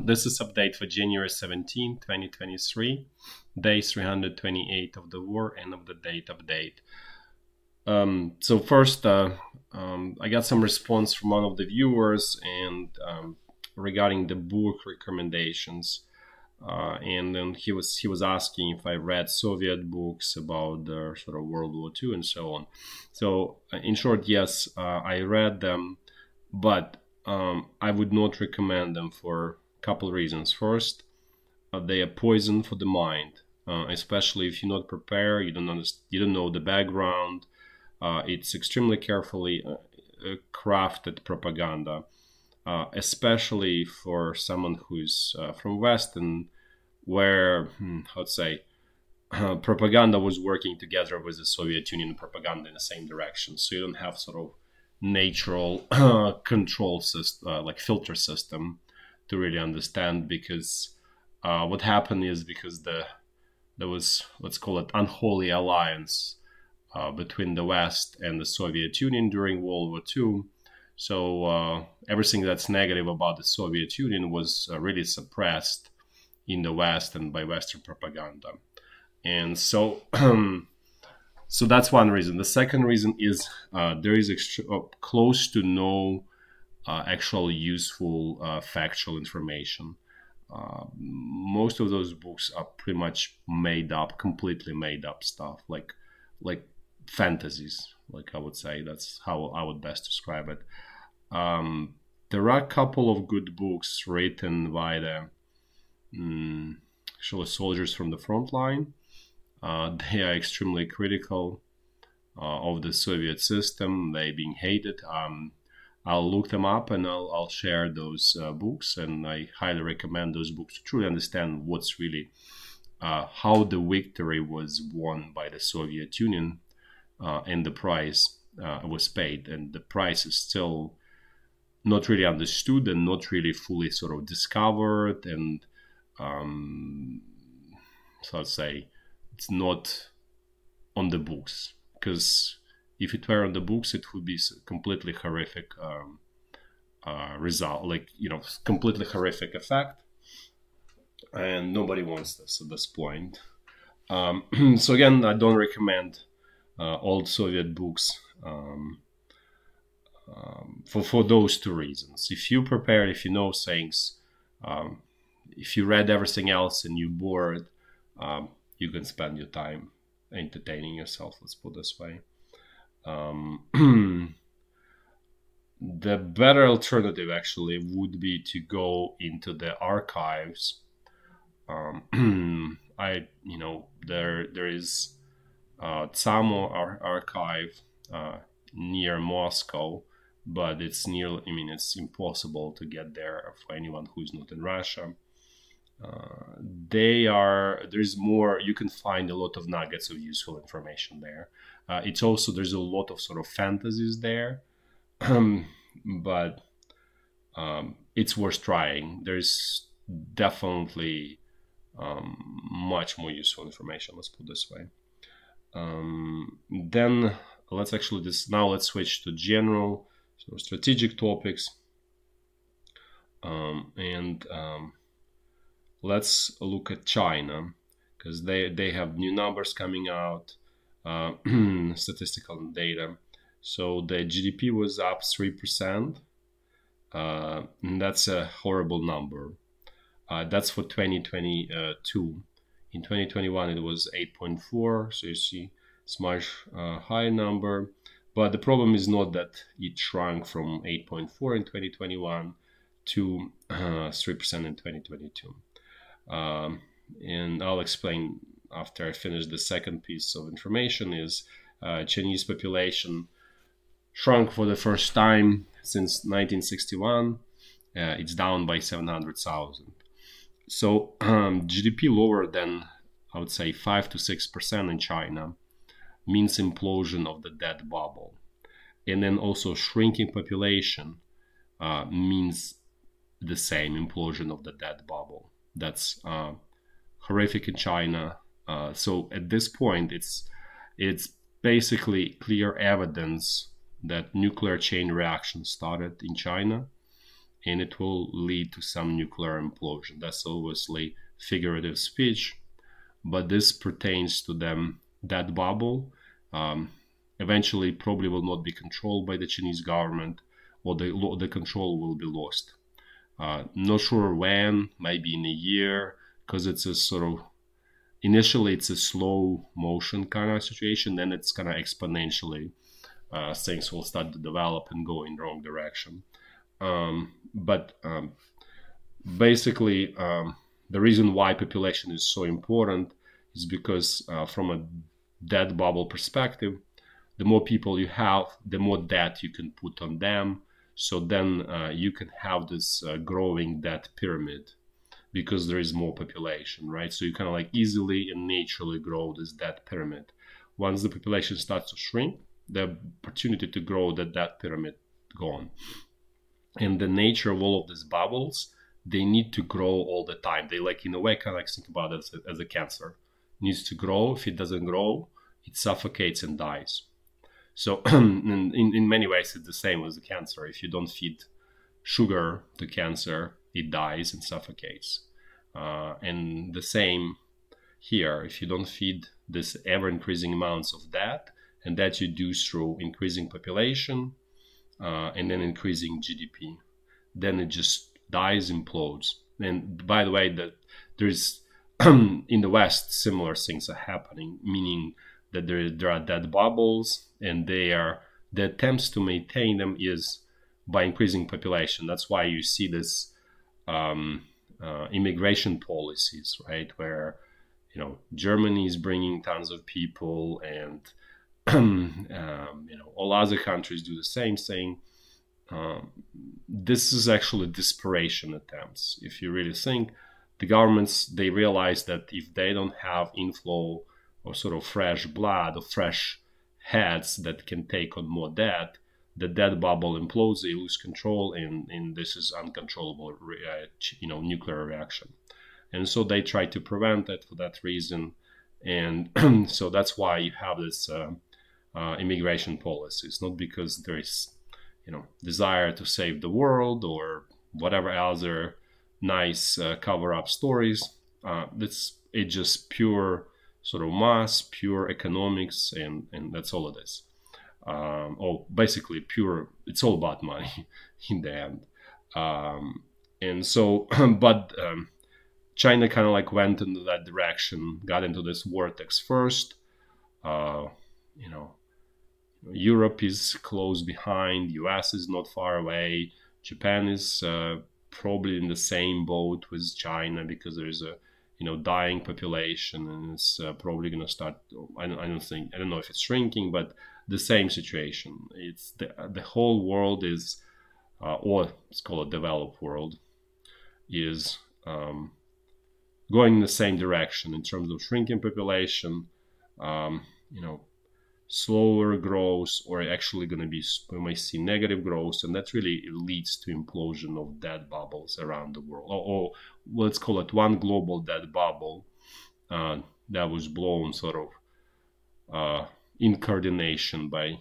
This is update for January 17, 2023, day 328 of the war, end of the date update. So first, I got some response from one of the viewers and regarding the book recommendations. And then he was asking if I read Soviet books about the sort of World War II and so on. So in short, yes, I read them, but I would not recommend them for a couple of reasons. First, they are poison for the mind, especially if you're not prepared, you don't know the background. It's extremely carefully crafted propaganda, especially for someone who's from West and where, how'd say, propaganda was working together with the Soviet Union propaganda in the same direction. So you don't have sort of natural control system, like filter system, to really understand, because what happened is because there was, let's call it, unholy alliance between the West and the Soviet Union during World War II. So everything that's negative about the Soviet Union was really suppressed in the West and by Western propaganda. And so so that's one reason. The second reason is there is close to no actual useful factual information. Most of those books are pretty much made up, completely made up stuff, like fantasies, like I would say. That's how I would best describe it. There are a couple of good books written by the actually soldiers from the front line. They are extremely critical of the Soviet system. They being hated. I'll look them up and I'll share those books, and I highly recommend those books to truly understand what's really how the victory was won by the Soviet Union, and the price was paid, and the price is still not really understood and not really fully sort of discovered, and so I'd say it's not on the books, because if it were on the books, it would be completely horrific result, like, you know, completely horrific effect, and nobody wants this at this point. So again, I don't recommend old Soviet books for those two reasons. If you prepare, if you know things, if you read everything else and you're bored, you can spend your time entertaining yourself, let's put it this way. The better alternative actually would be to go into the archives. There is Samo archive near Moscow, but it's it's impossible to get there for anyone who's not in Russia. There's more, you can find a lot of nuggets of useful information there. It's also, there's a lot of sort of fantasies there, but it's worth trying. There's definitely much more useful information, let's put it this way. Then let's actually let's switch to general, so strategic topics, and let's look at China, because they have new numbers coming out, statistical data. So the GDP was up 3%, and that's a horrible number. That's for 2022. In 2021 it was 8.4, so you see it's much higher number. But the problem is not that it shrunk from 8.4 in 2021 to 3% in 2022. And I'll explain after I finish the second piece of information. Is Chinese population shrunk for the first time since 1961. It's down by 700,000. So GDP lower than, I would say, 5 to 6% in China means implosion of the debt bubble. And then also shrinking population means the same, implosion of the debt bubble. That's horrific in China. So at this point, it's basically clear evidence that nuclear chain reaction started in China, and it will lead to some nuclear implosion. That's obviously figurative speech, but this pertains to them. That bubble eventually probably will not be controlled by the Chinese government, or the control will be lost. Not sure when, maybe in a year, because it's a sort of, initially it's a slow motion kind of situation, then it's kind of exponentially things will start to develop and go in the wrong direction. But basically, the reason why population is so important is because from a debt bubble perspective, the more people you have, the more debt you can put on them. So then you can have this growing debt pyramid because there is more population, right? So you kind of like easily and naturally grow this debt pyramid. Once the population starts to shrink, the opportunity to grow the debt pyramid gone. And the nature of all of these bubbles, they need to grow all the time. They like, in a way, kind of like think about it as a cancer. It needs to grow. If it doesn't grow, it suffocates and dies. So in many ways, it's the same as the cancer. If you don't feed sugar to cancer, it dies and suffocates. And the same here. If you don't feed this ever-increasing amounts of debt, and that you do through increasing population and then increasing GDP, then it just dies, implodes. And by the way, that there's in the West similar things are happening, meaning that there are debt bubbles, and the attempts to maintain them is by increasing population. That's why you see this immigration policies, right, where Germany is bringing tons of people, and all other countries do the same thing. This is actually desperation attempts. If you really think, the governments, they realize that if they don't have inflow or sort of fresh blood or fresh heads that can take on more debt, the debt bubble implodes, they lose control, and this is uncontrollable nuclear reaction. And so they try to prevent it for that reason. And so that's why you have this immigration policies, not because there is desire to save the world or whatever other nice cover-up stories. It's just pure sort of mass, pure economics, and that's all it is. Or basically pure, it's all about money in the end. And so, but China kind of like went into that direction, got into this vortex first. Europe is close behind, US is not far away, Japan is probably in the same boat with China because there's a dying population, and it's probably going to start. I don't know if it's shrinking, but the same situation. It's the whole world is, or let's call it developed world, is going in the same direction in terms of shrinking population. Slower growth, or actually going to be, we may see negative growth, and that really leads to implosion of debt bubbles around the world. Or let's call it one global debt bubble that was blown sort of in coordination by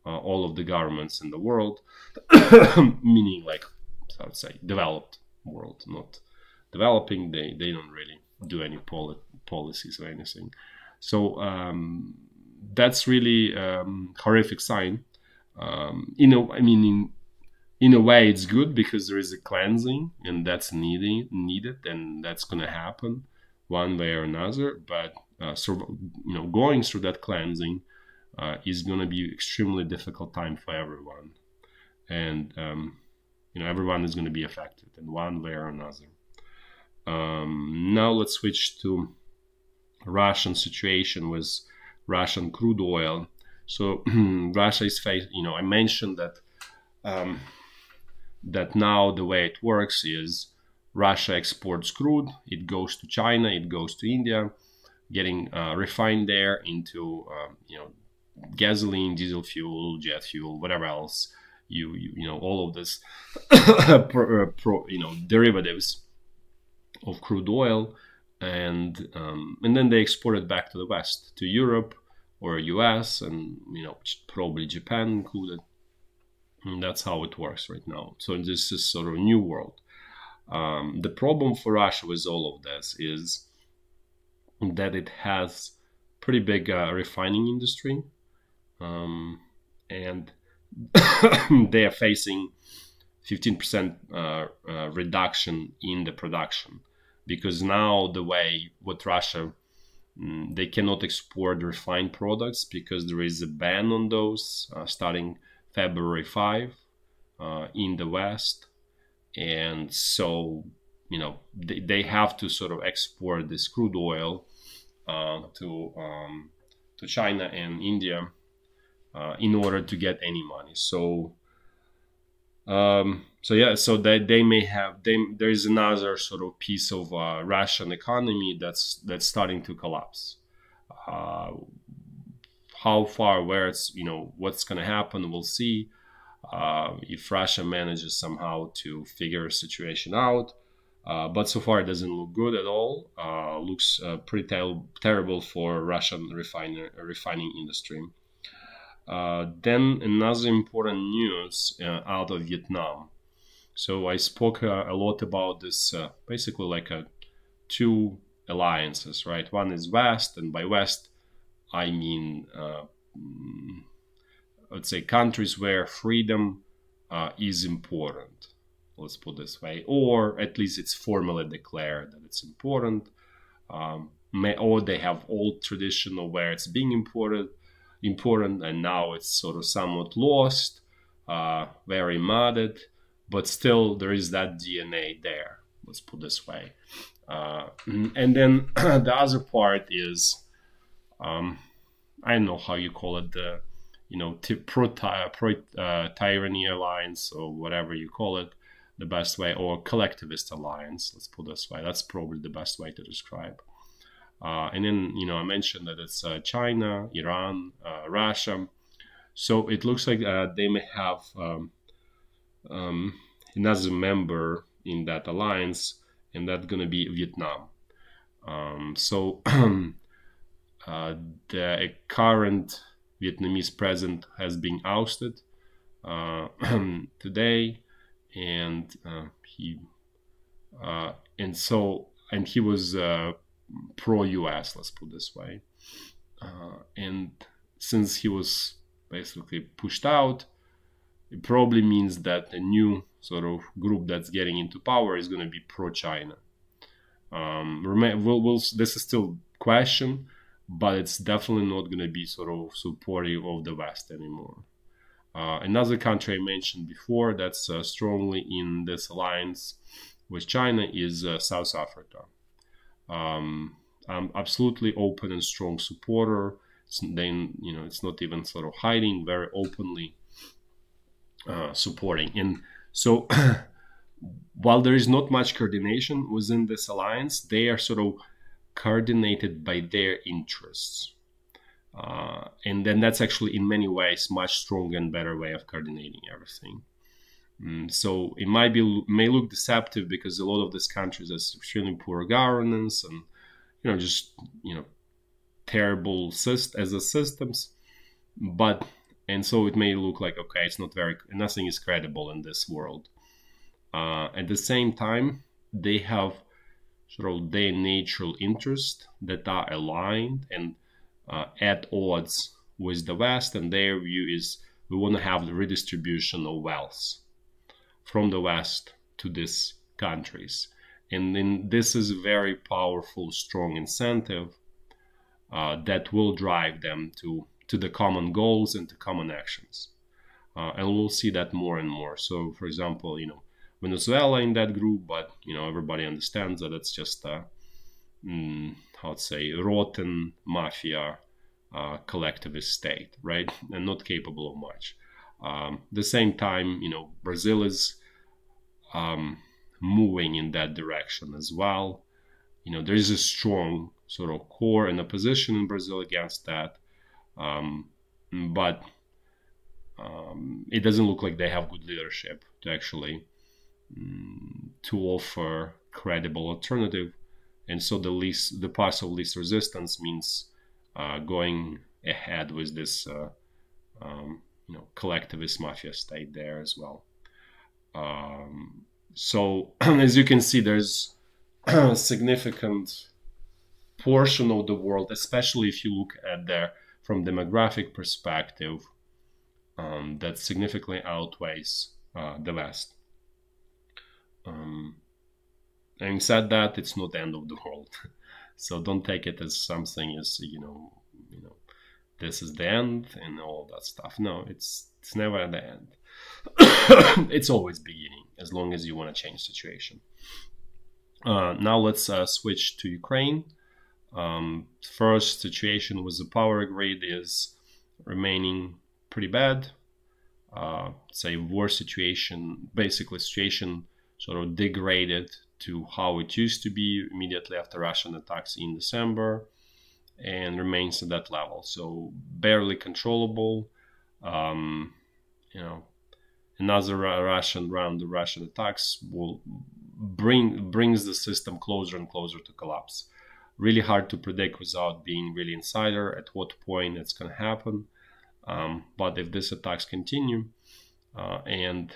all of the governments in the world, meaning like, I would say, developed world, not developing. They don't really do any policies or anything. So that's really horrific sign. In a way, it's good because there is a cleansing, and that's needed, and that's going to happen one way or another. But going through that cleansing is going to be extremely difficult time for everyone, and everyone is going to be affected in one way or another. Now let's switch to Russian situation with Russian crude oil. So Russia is facing, I mentioned that that now the way it works is Russia exports crude, it goes to China, it goes to India, getting refined there into gasoline, diesel fuel, jet fuel, whatever else, all of this derivatives of crude oil, and then they export it back to the West, to Europe or US, and probably Japan included. And that's how it works right now. So this is sort of a new world. The problem for Russia with all of this is that it has pretty big refining industry, and they are facing 15% reduction in the production, because now the way what Russia, they cannot export refined products because there is a ban on those starting February 5 in the West. And so, they have to sort of export this crude oil to China and India in order to get any money. So so that they may have, there is another sort of piece of Russian economy that's starting to collapse. How far, where it's, what's going to happen, we'll see. If Russia manages somehow to figure a situation out. But so far it doesn't look good at all. Looks pretty terrible for Russian refining industry. Then another important news out of Vietnam. So I spoke a lot about this, basically like two alliances, right? One is West, and by West I mean let's say countries where freedom is important, let's put this way, or at least it's formally declared that it's important, or they have old tradition of where it's being important, and now it's sort of somewhat lost, very mudded, but still there is that DNA there, let's put this way. And then the other part is, I don't know how you call it, the pro-tyranny alliance, or whatever you call it, the best way, or collectivist alliance, let's put it this way. That's probably the best way to describe. And then, I mentioned that it's China, Iran, Russia. So it looks like they may have another member in that alliance, and that's going to be Vietnam. So the current Vietnamese president has been ousted today, and he was pro-US, let's put it this way. And since he was basically pushed out, it probably means that a new sort of group that's getting into power is going to be pro-China. This is still question, but it's definitely not going to be sort of supportive of the West anymore. Another country I mentioned before that's strongly in this alliance with China is South Africa. I'm absolutely open and strong supporter. It's not even sort of hiding, very openly supporting. And so while there is not much coordination within this alliance, they are sort of coordinated by their interests. And then that's actually in many ways much stronger and better way of coordinating everything. So it may look deceptive because a lot of these countries have extremely poor governance and terrible as a systems, and so it may look like, okay, it's nothing is credible in this world. At the same time, they have sort of their natural interests that are aligned and at odds with the West, and their view is we want to have the redistribution of wealth from the West to these countries. And then this is a very powerful, strong incentive that will drive them to the common goals and to common actions. And we'll see that more and more. So, for example, Venezuela in that group, but, everybody understands that it's just a, rotten mafia collectivist state, right? And not capable of much. The same time, Brazil is moving in that direction as well. There is a strong sort of core and opposition in Brazil against that, but it doesn't look like they have good leadership to actually to offer credible alternative. And so the path of least resistance means going ahead with this collectivist mafia state there as well. So as you can see, there's a significant portion of the world, especially if you look at there from demographic perspective, that significantly outweighs the West. Having said that, it's not the end of the world, so don't take it as something as this is the end and all that stuff. No, it's never the end. It's always beginning, as long as you want to change situation. Now let's switch to Ukraine. First situation with the power grid is remaining pretty bad. Say war situation, basically situation sort of degraded to how it used to be immediately after Russian attacks in December, and remains at that level. So barely controllable. Another Russian round of Russian attacks will brings the system closer and closer to collapse. Really hard to predict without being really insider at what point it's going to happen. But if these attacks continue and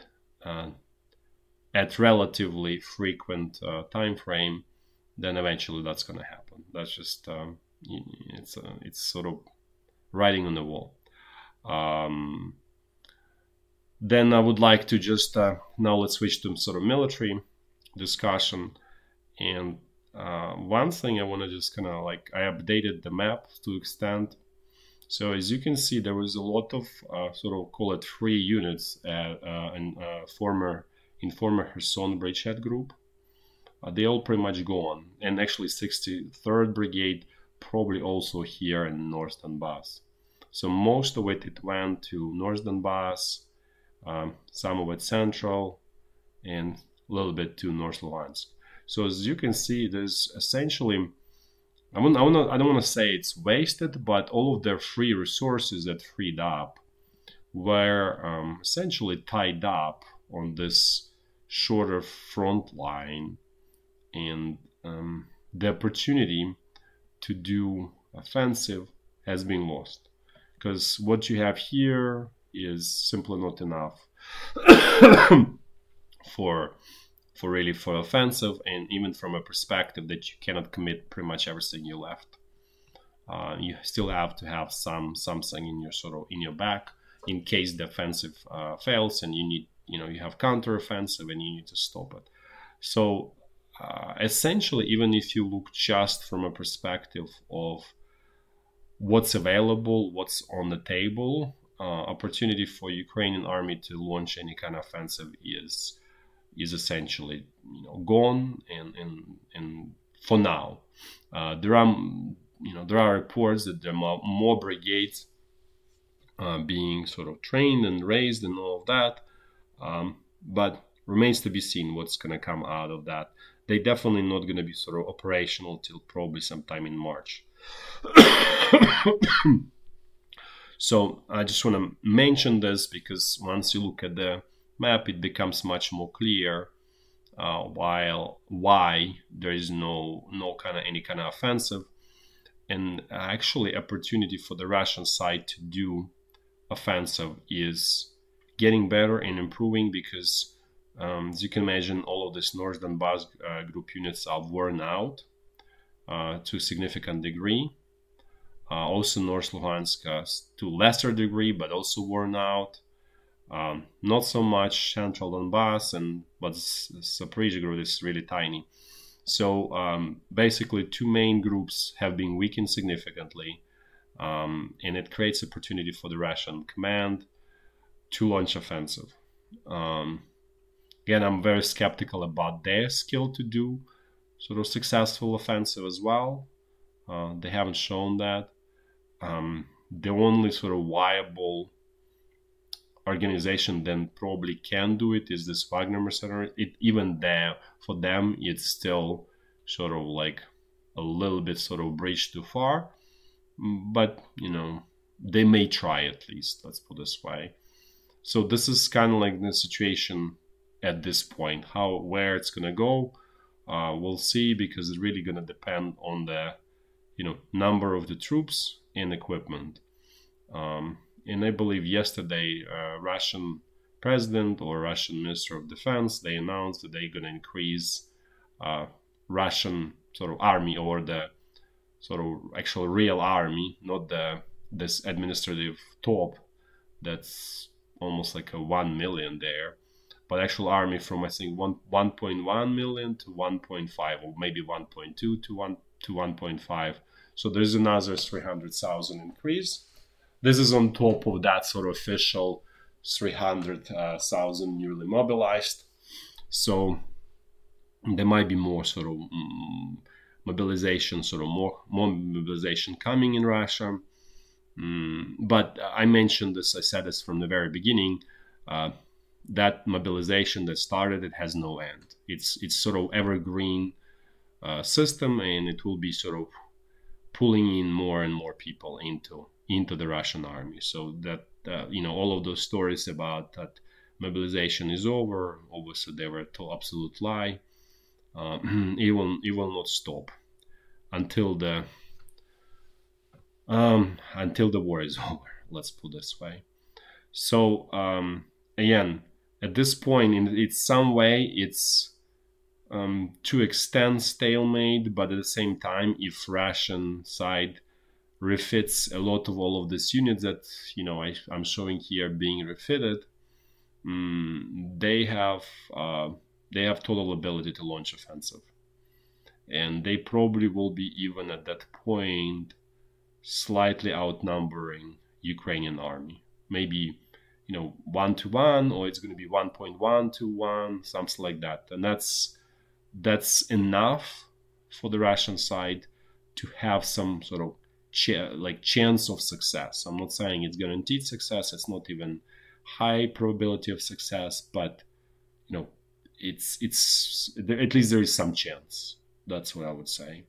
at relatively frequent time frame, then eventually that's going to happen. That's just it's sort of writing on the wall. Then I would like to just now let's switch to sort of military discussion. And one thing I want to just kind of I updated the map to extent. So as you can see, there was a lot of sort of call it free units in former Kherson bridgehead group. They all pretty much gone, and actually 63rd Brigade probably also here in North Donbass. So most of it went to North Donbass, some of it central, and a little bit to North Lugansk. So as you can see, there's essentially, I don't want to say it's wasted, but all of their free resources that freed up were essentially tied up on this shorter front line, and the opportunity to do offensive has been lost, because what you have here is simply not enough for offensive, and even from a perspective that you cannot commit pretty much everything you left. You still have to have something in your back in case the offensive fails, and you need you have counter-offensive and you need to stop it. So essentially, even if you look just from a perspective of what's available, what's on the table, opportunity for Ukrainian army to launch any kind of offensive is essentially gone, and for now there are reports that there are more brigades being sort of trained and raised and all of that, but remains to be seen what's going to come out of that. They definitely not going to be sort of operational till probably sometime in March. So I just want to mention this because once you look at the map, it becomes much more clear why there is any kind of offensive, and actually opportunity for the Russian side to do offensive is getting better and improving, because as you can imagine, all of this North Donbass group units are worn out to a significant degree. Also North Lugansk to a lesser degree, but also worn out. Not so much Central Donbass, but Zaporizhya group is really tiny. So basically, two main groups have been weakened significantly, and it creates opportunity for the Russian command to launch offensive. Again, I'm very skeptical about their skill to do sort of successful offensive as well. They haven't shown that. The only sort of viable organization then probably can do it is this Wagner mercenary. Even there, for them, it's still sort of a little bit sort of bridge too far. But, they may try at least, let's put it this way. So this is kind of like the situation at this point. Where it's going to go, we'll see, because it's really going to depend on the, number of the troops and equipment. And I believe yesterday, Russian president or Russian minister of defense, they announced that they're going to increase Russian sort of army, or the sort of actual real army, not this administrative top that's almost like a 1 million there, but actual army from I think 1.1 million to 1.5, or maybe 1.2 to 1.5. So there's another 300,000 increase. This is on top of that sort of official 300,000 newly mobilized. So there might be more sort of mobilization, sort of more mobilization coming in Russia. But I mentioned this, I said this from the very beginning, that mobilization that started, it has no end. It's sort of evergreen system, and it will be sort of pulling in more and more people into the Russian army. So that all of those stories about that mobilization is over, obviously they were a absolute lie. It will not stop until the war is over. Let's put it this way. So again, at this point, in some way, it's to extend stalemate, but at the same time, if Russian side refits a lot of all of these units that I'm showing here being refitted, they have total ability to launch offensive, and they probably will be even at that point slightly outnumbering Ukrainian army, maybe 1-to-1, or it's going to be 1.1-to-1, something like that. And that's enough for the Russian side to have some sort of chance of success. I'm not saying it's guaranteed success. It's not even high probability of success, but it's at least there is some chance. That's what I would say.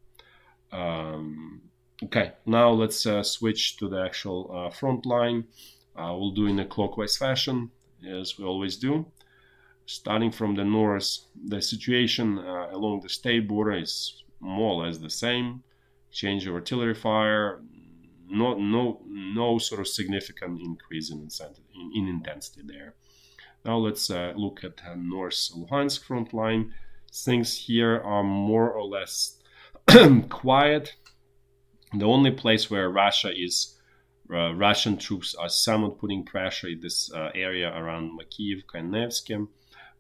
Okay, now let's switch to the actual front line. We'll do in a clockwise fashion, as we always do. Starting from the north, the situation along the state border is more or less the same. Change of artillery fire, no sort of significant increase in intensity there. Now let's look at North Lugansk front line. Things here are more or less quiet. The only place where Russian troops are somewhat putting pressure in this area around Makivka and Nevsky,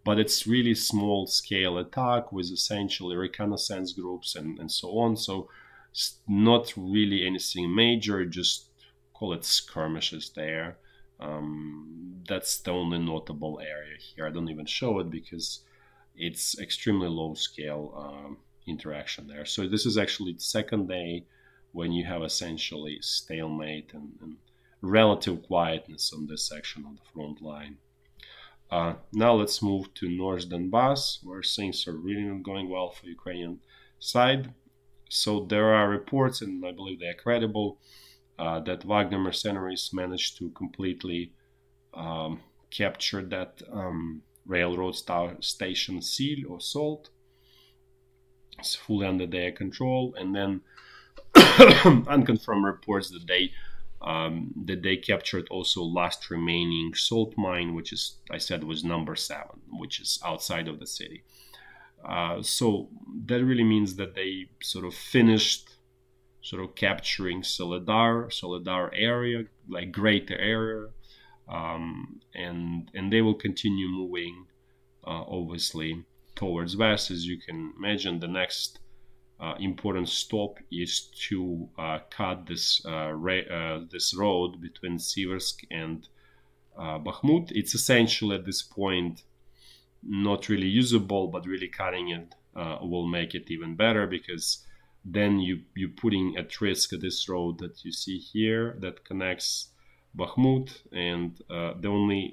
but it's really small scale attack with essentially reconnaissance groups and so on. So it's not really anything major, just call it skirmishes there. That's the only notable area here. I don't even show it because it's extremely low scale interaction there. So this is actually the second day when you have essentially stalemate and relative quietness on this section of the front line. Now let's move to North Donbass, where things are really not going well for Ukrainian side. So there are reports, and I believe they are credible, that Wagner mercenaries managed to completely capture that railroad station Sil or Salt. It's fully under their control, and then unconfirmed reports that they captured also last remaining salt mine, which is, I said, was number 7, which is outside of the city. So that really means that they sort of finished sort of capturing Soledar area, like greater area, and they will continue moving obviously towards west. As you can imagine, the next important stop is to cut this road between Siversk and Bakhmut. It's essentially at this point not really usable, but really cutting it will make it even better, because then you're putting at risk this road that you see here that connects Bakhmut, and the only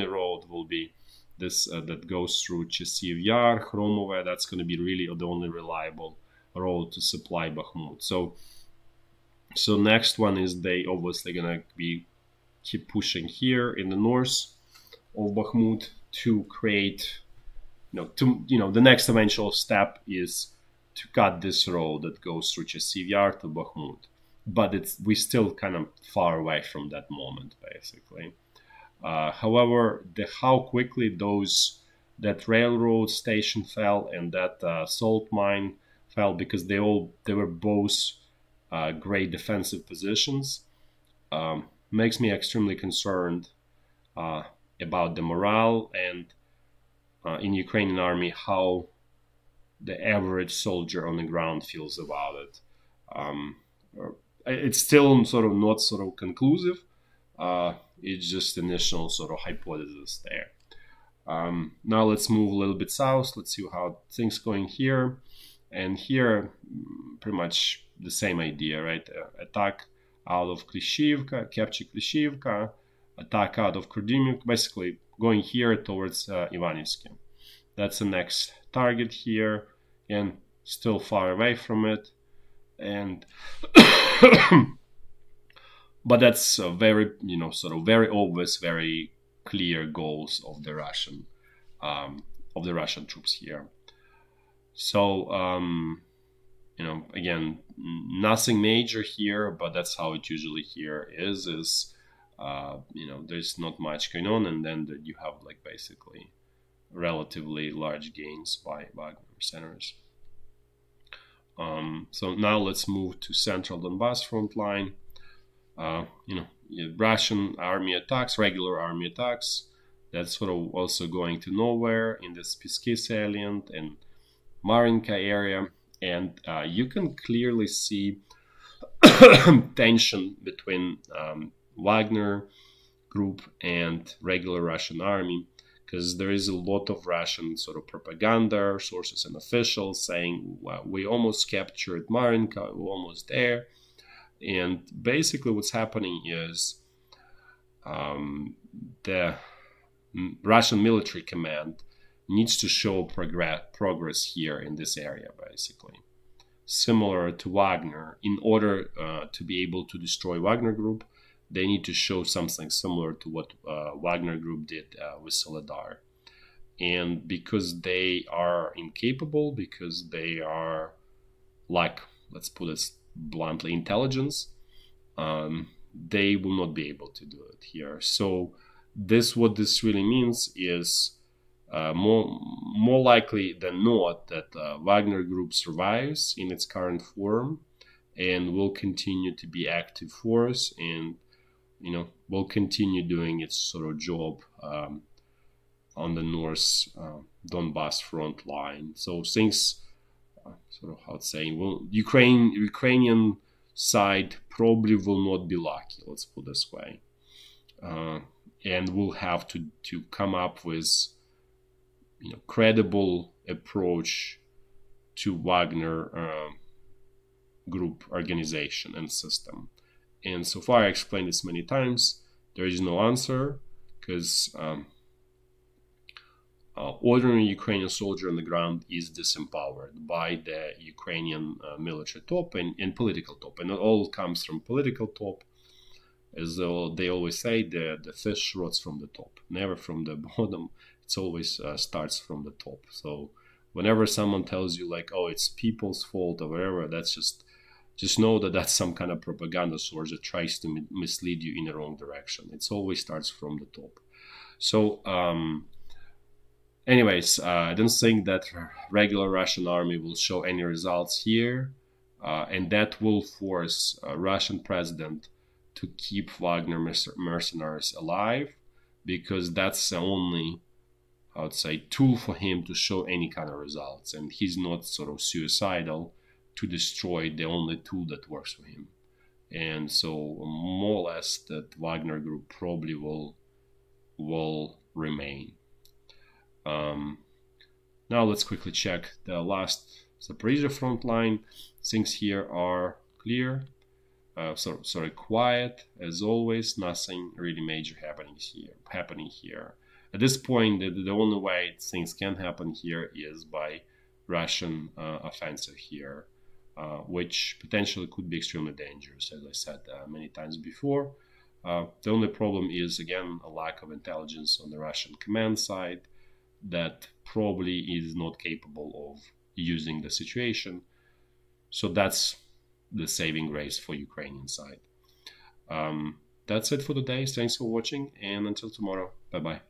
road will be this that goes through Chasiv Yar, Khromove. That's going to be really the only reliable road to supply Bakhmut. So next one is they obviously gonna keep pushing here in the north of Bakhmut to create, the next eventual step is to cut this road that goes through Chasiv Yar to Bakhmut. but we're still kind of far away from that moment, basically. However, how quickly that railroad station fell and that salt mine fell, because they were both great defensive positions, makes me extremely concerned about the morale and in Ukrainian army, how the average soldier on the ground feels about it. Um, it's still sort of not sort of conclusive. It's just initial sort of hypothesis there. Now let's move a little bit south. Let's see how things going here. And here, pretty much the same idea, right? Attack out of Klishivka, capture Klishivka, attack out of Kurdimivka, basically going here towards Ivanivsky. That's the next target here, and still far away from it. And but that's very, sort of very obvious, very clear goals of the Russian troops here. So again, nothing major here, but that's how it usually here is there's not much going on, and then you have like basically relatively large gains by Wagner centers. So now let's move to central Donbass front line. Russian army attacks, regular army attacks, that's sort of also going to nowhere in the Spissky salient and Marinka area, and you can clearly see tension between Wagner group and regular Russian army, because there is a lot of Russian sort of propaganda sources and officials saying, well, we almost captured Marinka, we're almost there. And basically what's happening is the Russian military command needs to show progress here in this area, basically. Similar to Wagner, in order to be able to destroy Wagner Group, they need to show something similar to what Wagner Group did with Soledar. And because they are incapable, because they are like, let's put it bluntly, intelligence, they will not be able to do it here. So what this really means is more likely than not that Wagner Group survives in its current form and will continue to be active force, and will continue doing its sort of job on the North Donbass front line. So things sort of, how to say, Ukrainian side probably will not be lucky, let's put it this way, and will have to come up with credible approach to Wagner Group organization and system. And so far I explained this many times, there is no answer, because ordinary Ukrainian soldier on the ground is disempowered by the Ukrainian military top and political top, and it all comes from political top. As they always say, the fish rots from the top, never from the bottom. It always starts from the top. So whenever someone tells you like, oh, it's people's fault or whatever, that's just know that that's some kind of propaganda source that tries to mislead you in the wrong direction. It always starts from the top. So anyways, I don't think that regular Russian army will show any results here, and that will force a Russian president to keep Wagner mercenaries alive, because that's the only, I would say, tool for him to show any kind of results, and he's not sort of suicidal to destroy the only tool that works for him. And so more or less that Wagner Group probably will remain. Now let's quickly check the last Zaporizhya front line. Things here are clear, quiet as always. Nothing really major happening here. At this point, the only way things can happen here is by Russian offensive here, which potentially could be extremely dangerous, as I said many times before. The only problem is, again, a lack of intelligence on the Russian command side that probably is not capable of using the situation. So that's the saving grace for Ukrainian side. That's it for today. Thanks for watching, and until tomorrow. Bye bye.